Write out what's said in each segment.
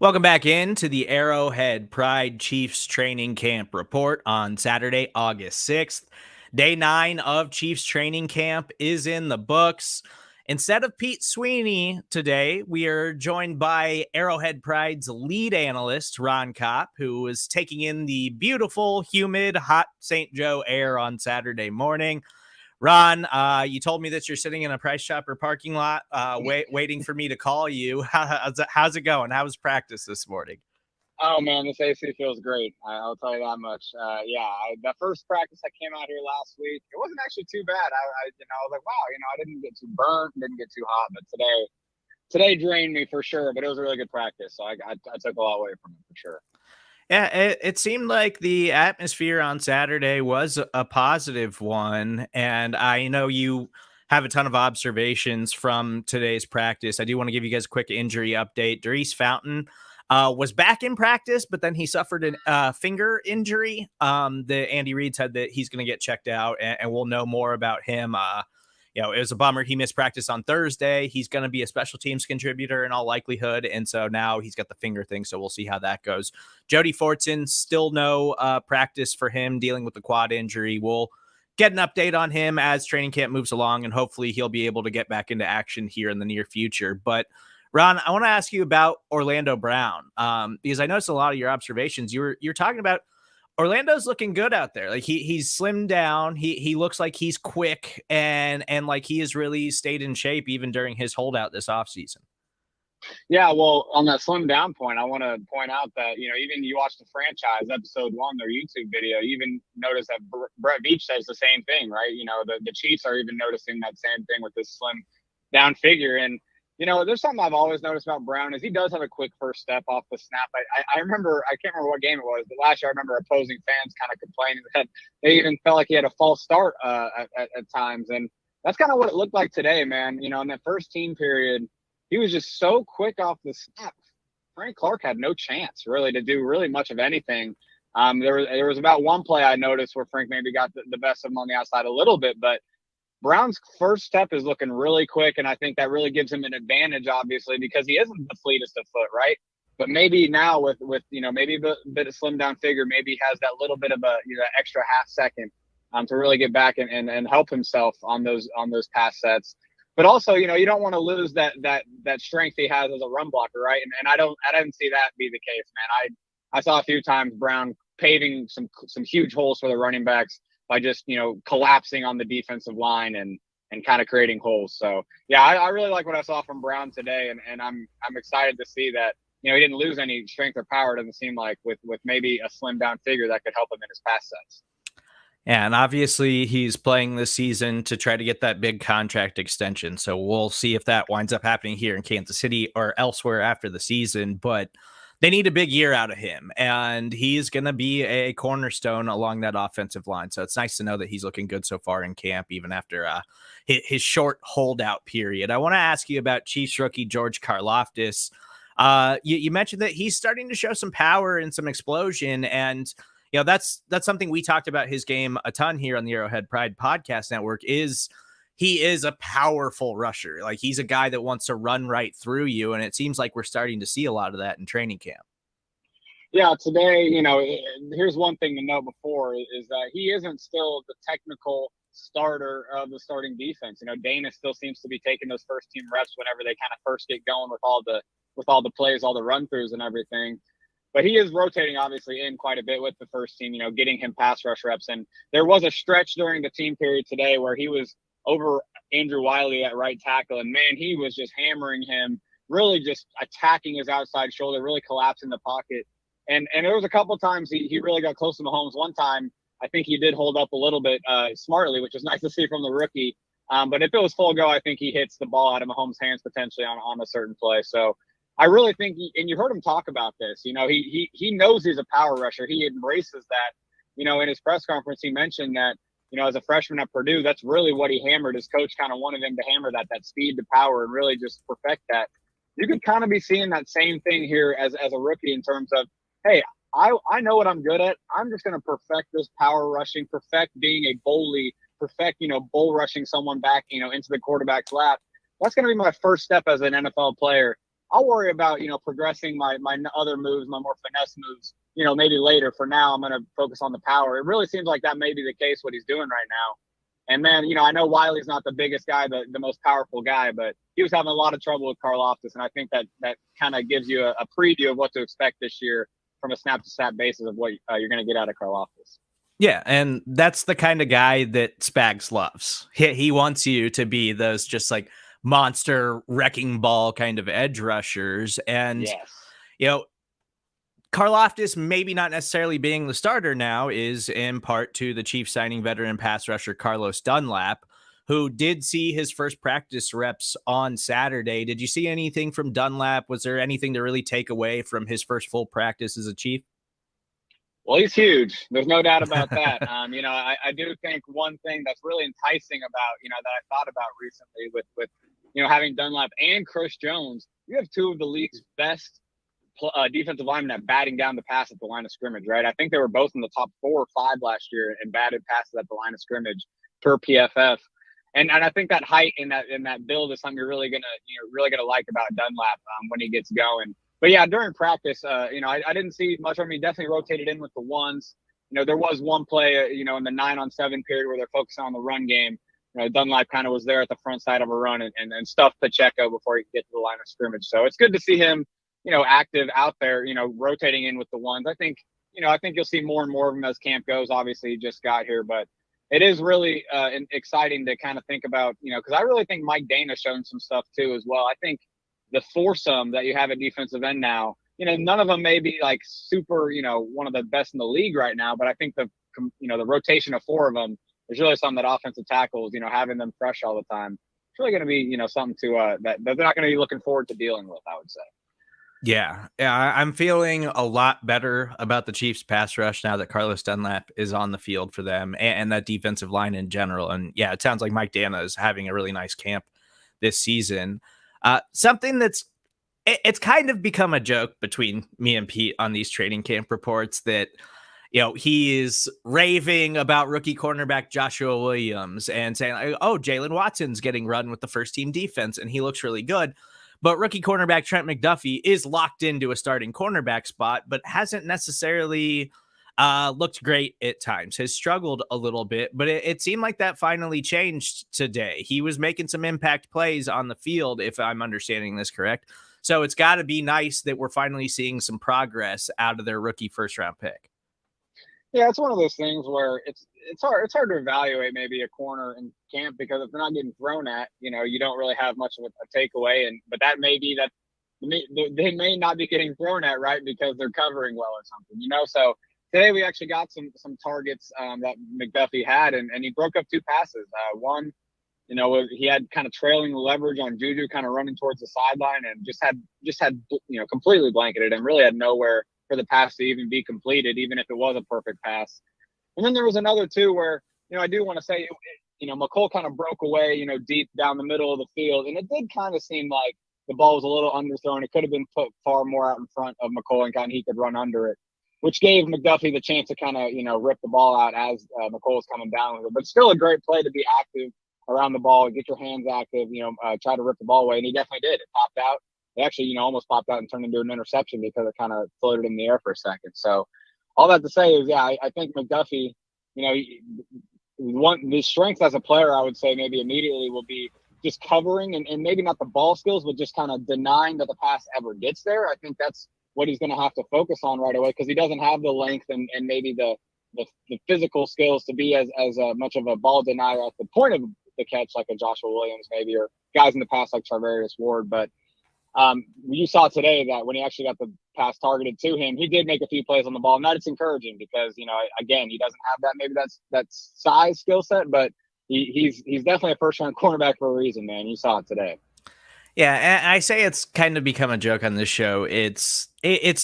Welcome back into the Arrowhead Pride Chiefs training camp report on Saturday, August 6th. Day 9 of Chiefs training camp is in the books. Instead of Pete Sweeney today, we are joined by Arrowhead Pride's lead analyst, Ron Kopp, who is taking in the beautiful, humid, hot St. Joe air on Saturday morning. Ron, you told me that you're sitting in a Price Chopper parking lot, waiting for me to call you. How's it going? How was practice this morning? Oh man, this AC feels great. I'll tell you that much. The first practice I came out here last week, it wasn't actually too bad. I was like, wow, I didn't get too burnt, didn't get too hot, but today drained me for sure. But it was a really good practice, so I took a lot away from it for sure. Yeah, it seemed like the atmosphere on Saturday was a positive one. And I know you have a ton of observations from today's practice. I do want to give you guys a quick injury update. Darius Fountain was back in practice, but then he suffered a finger injury. The Andy Reid said that he's going to get checked out, and we'll know more about him. It was a bummer. He missed practice on Thursday. He's going to be a special teams contributor in all likelihood. And so now he's got the finger thing. So we'll see how that goes. Jody Fortson, still no practice for him dealing with the quad injury. We'll get an update on him as training camp moves along, and hopefully he'll be able to get back into action here in the near future. But Ron, I want to ask you about Orlando Brown, because I noticed a lot of your observations. You're talking about Orlando's looking good out there. Like he's slimmed down. He looks like he's quick and like he has really stayed in shape even during his holdout this offseason. Yeah, well, on that slim down point, I want to point out that even you watch the franchise episode 1, their YouTube video, you even notice that Brett Veach says the same thing, right? The Chiefs are even noticing that same thing with this slim down figure. And there's something I've always noticed about Brown is he does have a quick first step off the snap. I remember, I can't remember what game it was, but last year I remember opposing fans kind of complaining that they even felt like he had a false start at times. And that's kind of what it looked like today, man. In that first team period, he was just so quick off the snap. Frank Clark had no chance really to do really much of anything. There was about one play I noticed where Frank maybe got the best of him on the outside a little bit, but Brown's first step is looking really quick, and I think that really gives him an advantage, obviously, because he isn't the fleetest of foot, right? But maybe now with maybe a bit of slim down figure, maybe he has that little bit of a extra half second to really get back and help himself on those pass sets. But also, you don't want to lose that strength he has as a run blocker, right? And I didn't see that be the case, man. I saw a few times Brown paving some huge holes for the running backs by just collapsing on the defensive line and kind of creating holes. So yeah, I really like what I saw from Brown today, and I'm excited to see that he didn't lose any strength or power. It doesn't seem like with maybe a slim down figure that could help him in his pass sets. Yeah, and obviously he's playing this season to try to get that big contract extension. So we'll see if that winds up happening here in Kansas City or elsewhere after the season. But they need a big year out of him, and he's going to be a cornerstone along that offensive line. So it's nice to know that he's looking good so far in camp, even after his short holdout period. I want to ask you about Chiefs rookie George Karlaftis. You mentioned that he's starting to show some power and some explosion, and that's something we talked about his game a ton here on the Arrowhead Pride podcast network. He is a powerful rusher. Like he's a guy that wants to run right through you. And it seems like we're starting to see a lot of that in training camp. Yeah, today, here's one thing to note before is that he isn't still the technical starter of the starting defense. Dana still seems to be taking those first team reps whenever they kind of first get going with all the plays, all the run throughs and everything. But he is rotating, obviously, in quite a bit with the first team, getting him pass rush reps. And there was a stretch during the team period today where he was over Andrew Wiley at right tackle. And, man, he was just hammering him, really just attacking his outside shoulder, really collapsing the pocket. And there was a couple times he really got close to Mahomes. One time, I think he did hold up a little bit smartly, which is nice to see from the rookie. But if it was full go, I think he hits the ball out of Mahomes' hands potentially on a certain play. So I really think, and you heard him talk about this, he knows he's a power rusher. He embraces that. In his press conference, he mentioned that, as a freshman at Purdue, that's really what he hammered. His coach kind of wanted him to hammer that speed to power and really just perfect that. You could kind of be seeing that same thing here as a rookie in terms of, hey, I know what I'm good at. I'm just going to perfect this power rushing, perfect being a bully, perfect, bull rushing someone back, into the quarterback's lap. That's going to be my first step as an NFL player. I'll worry about, progressing my other moves, my more finesse moves, maybe later. For now, I'm going to focus on the power. It really seems like that may be the case, what he's doing right now. And then, I know Wiley's not the biggest guy, the most powerful guy, but he was having a lot of trouble with Karlaftis. And I think that kind of gives you a preview of what to expect this year from a snap-to-snap basis of what you're going to get out of Karlaftis. Yeah, and that's the kind of guy that Spags loves. He wants you to be those just like monster wrecking ball kind of edge rushers. And, Yes. Karlaftis maybe not necessarily being the starter now is in part to the Chiefs signing veteran pass rusher Carlos Dunlap, who did see his first practice reps on Saturday. Did you see anything from Dunlap? Was there anything to really take away from his first full practice as a Chief? Well, he's huge. There's no doubt about that. I do think one thing that's really enticing about, that I thought about recently with having Dunlap and Chris Jones, you have two of the league's best defensive linemen at batting down the pass at the line of scrimmage, right? I think they were both in the top 4 or 5 last year and batted passes at the line of scrimmage per PFF. And I think that height in that build is something you're really gonna like about Dunlap when he gets going. But yeah, during practice, I didn't see much of him. He definitely rotated in with the ones. There was one play, in the 9-on-7 period where they're focusing on the run game. Dunlap kind of was there at the front side of a run and stuffed Pacheco before he could get to the line of scrimmage. So it's good to see him, active out there, rotating in with the ones. I think you'll see more and more of him as camp goes. Obviously, he just got here, but it is really exciting to kind of think about, because I really think Mike Dana's shown some stuff too as well. I think the foursome that you have at defensive end now, none of them may be like super, one of the best in the league right now, but I think the rotation of 4 of them is really something that offensive tackles, having them fresh all the time, it's really going to be, something to that they're not going to be looking forward to dealing with, I would say. Yeah, I'm feeling a lot better about the Chiefs pass rush now that Carlos Dunlap is on the field for them and that defensive line in general. And yeah, it sounds like Mike Dana is having a really nice camp this season. Something it's kind of become a joke between me and Pete on these training camp reports that, he is raving about rookie cornerback Joshua Williams and saying, like, oh, Jalen Watson's getting run with the first team defense and he looks really good. But rookie cornerback Trent McDuffie is locked into a starting cornerback spot, but hasn't necessarily looked great at times, has struggled a little bit, but it seemed like that finally changed today. He was making some impact plays on the field, if I'm understanding this correct. So it's got to be nice that we're finally seeing some progress out of their rookie first round pick. Yeah, it's one of those things where it's hard to evaluate maybe a corner in camp because if they're not getting thrown at, you don't really have much of a takeaway. But that may be that they may not be getting thrown at, right, because they're covering well or something, So today we actually got some targets that McDuffie had, and he broke up 2 passes. One, he had kind of trailing leverage on Juju, kind of running towards the sideline, and just had completely blanketed and really had nowhere for the pass to even be completed, even if it was a perfect pass. And then there was another too where, I do want to say, McColl kind of broke away, deep down the middle of the field. And it did kind of seem like the ball was a little underthrown. It could have been put far more out in front of McColl and kind of he could run under it, which gave McDuffie the chance to kind of, rip the ball out as McColl was coming down with it. But still a great play to be active around the ball, get your hands active, try to rip the ball away. And he definitely did. It popped out. It actually, almost popped out and turned into an interception because it kind of floated in the air for a second. So all that to say is, yeah, I think McDuffie, the strength as a player, I would say maybe immediately will be just covering and maybe not the ball skills, but just kind of denying that the pass ever gets there. I think that's what he's going to have to focus on right away because he doesn't have the length and maybe the physical skills to be as much of a ball denier at the point of the catch like a Joshua Williams maybe or guys in the past like Charvarius Ward. But you saw today that when he actually got the pass targeted to him, he did make a few plays on the ball. And that's encouraging because, again, he doesn't have that, maybe that's size skill set, but he's definitely a first round cornerback for a reason, man. You saw it today. Yeah, and I say it's kind of become a joke on this show. It's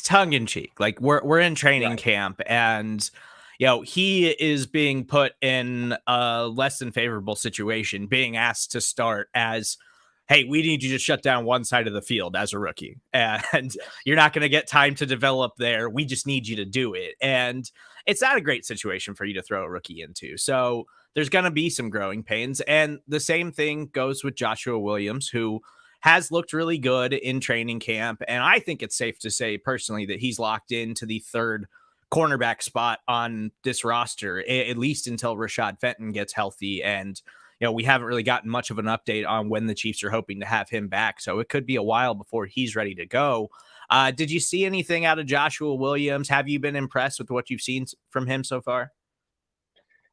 tongue in cheek. Like we're in training camp and he is being put in a less than favorable situation, being asked to start as, hey, we need you to shut down one side of the field as a rookie. And you're not going to get time to develop there. We just need you to do it. And it's not a great situation for you to throw a rookie into. So there's going to be some growing pains. And the same thing goes with Joshua Williams, who has looked really good in training camp. And I think it's safe to say personally that he's locked into the third cornerback spot on this roster, at least until Rashad Fenton gets healthy. And, we haven't really gotten much of an update on when the Chiefs are hoping to have him back. So it could be a while before he's ready to go. Did you see anything out of Joshua Williams? Have you been impressed with what you've seen from him so far?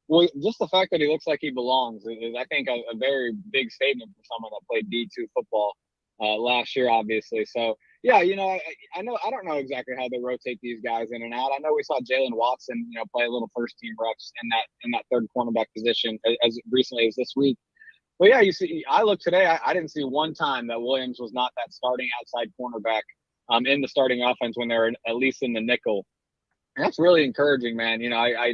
Well, just the fact that he looks like he belongs is I think, a very big statement for someone that played D2 football last year, obviously. So, yeah, I know I don't know exactly how they rotate these guys in and out. I know we saw Jalen Watson, play a little first team reps in that third cornerback position as recently as this week. But yeah, you see, I looked today. I didn't see one time that Williams was not that starting outside cornerback in the starting offense when they're at least in the nickel. And that's really encouraging, man. I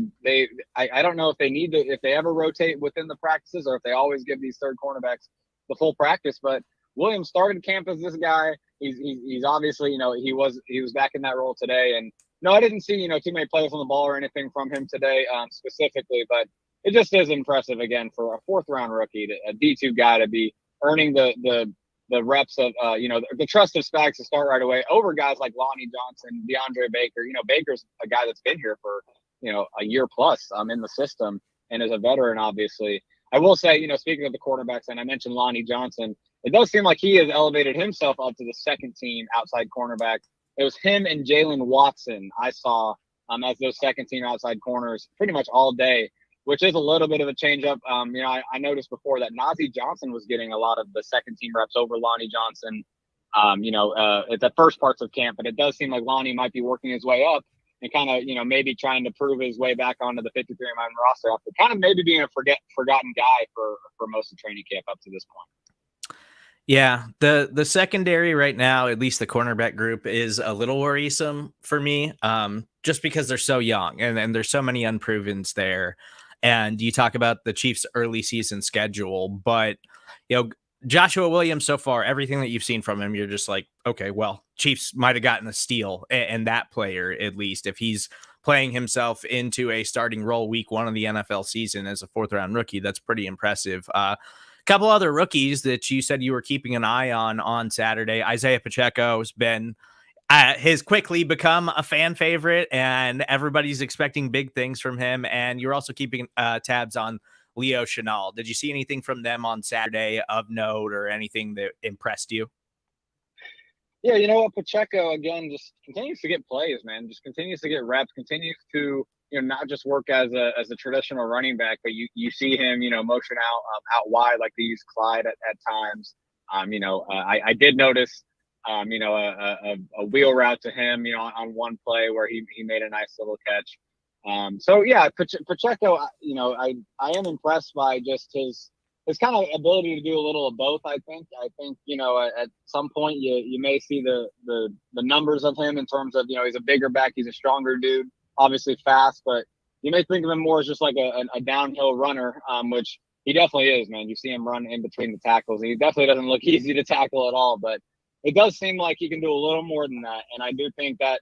don't know if they need to, if they ever rotate within the practices or if they always give these third cornerbacks the full practice. But Williams started camp as this guy. He's obviously, he was back in that role today. And no, I didn't see, too many plays on the ball or anything from him today specifically, but it just is impressive again for a 4th round rookie, a D2 guy to be earning the reps of, the trust of Spags to start right away over guys like Lonnie Johnson, DeAndre Baker. Baker's a guy that's been here for, a year plus in the system and is a veteran, obviously. I will say, speaking of the quarterbacks, and I mentioned Lonnie Johnson, it does seem like he has elevated himself up to the second team outside cornerback. It was him and Jalen Watson I saw as those second team outside corners pretty much all day, which is a little bit of a change up. I noticed before that Najee Johnson was getting a lot of the second team reps over Lonnie Johnson, at the first parts of camp. But it does seem like Lonnie might be working his way up and kind of, maybe trying to prove his way back onto the 53-man roster after kind of maybe being a forgotten guy for most of training camp up to this point. Yeah, the secondary right now, at least the cornerback group, is a little worrisome for me, just because they're so young and there's so many unprovens there. And you talk about the Chiefs' early season schedule, but Joshua Williams so far, everything that you've seen from him, you're just like, okay, well, Chiefs might have gotten a steal, and that player, at least, if he's playing himself into a starting role week 1 of the NFL season as a 4th round rookie, that's pretty impressive. Couple other rookies that you said you were keeping an eye on Saturday. Isaiah Pacheco has quickly become a fan favorite, and everybody's expecting big things from him. And you're also keeping tabs on Leo Chenal. Did you see anything from them on Saturday of note or anything that impressed you? Yeah, you know what? Pacheco, again, just continues to get plays, man. Just continues to get reps, continues to, not just work as a traditional running back, but you see him, motion out wide like they use Clyde at times. I did notice, a wheel route to him, on one play where he made a nice little catch. So yeah, Pacheco, I am impressed by just his kind of ability to do a little of both. I think, at some point you may see the numbers of him in terms of, he's a bigger back. He's a stronger dude, obviously fast, but you may think of him more as just like a downhill runner, which he definitely is, man. You see him run in between the tackles. He definitely doesn't look easy to tackle at all, but it does seem like he can do a little more than that. And I do think that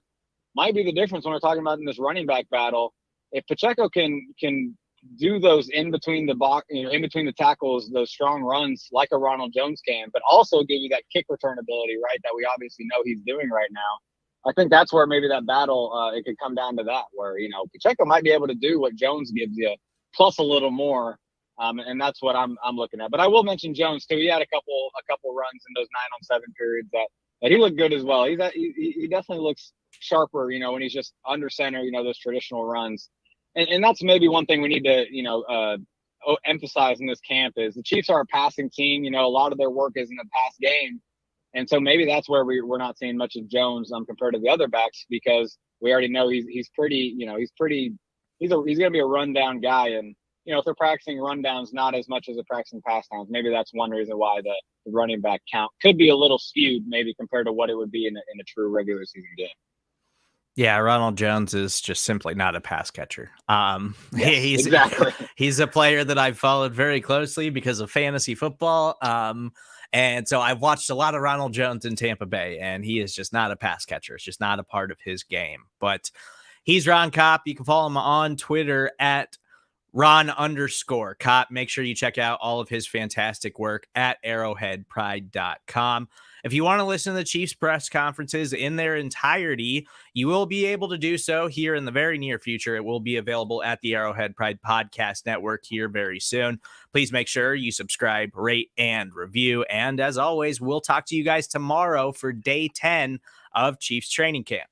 might be the difference when we're talking about in this running back battle. If Pacheco can do those in between the box, in between the tackles, those strong runs like a Ronald Jones can, but also give you that kick return ability, right, that we obviously know he's doing right now. I think that's where maybe that battle, it could come down to that, where, Pacheco might be able to do what Jones gives you, plus a little more. And that's what I'm looking at. But I will mention Jones too. He had a couple runs in those 9-on-7 periods that he looked good as well. He definitely looks sharper, when he's just under center, those traditional runs. And that's maybe one thing we need to, emphasize in this camp is the Chiefs are a passing team. A lot of their work is in the pass game. And so maybe that's where we're not seeing much of Jones compared to the other backs, because we already know he's going to be a rundown guy. And, if they're practicing rundowns not as much as they're practicing pass downs, maybe that's one reason why the running back count could be a little skewed, maybe compared to what it would be in a true regular season game. Yeah, Ronald Jones is just simply not a pass catcher. Yes, exactly. He's a player that I've followed very closely because of fantasy football. And so I've watched a lot of Ronald Jones in Tampa Bay, and he is just not a pass catcher. It's just not a part of his game. But he's Ron Kopp. You can follow him on Twitter at Ron_Kopp. Make sure you check out all of his fantastic work at arrowheadpride.com. If you want to listen to the Chiefs press conferences in their entirety, you will be able to do so here in the very near future. It will be available at the Arrowhead Pride Podcast Network here very soon. Please make sure you subscribe, rate, and review. And as always, we'll talk to you guys tomorrow for day 10 of Chiefs training camp.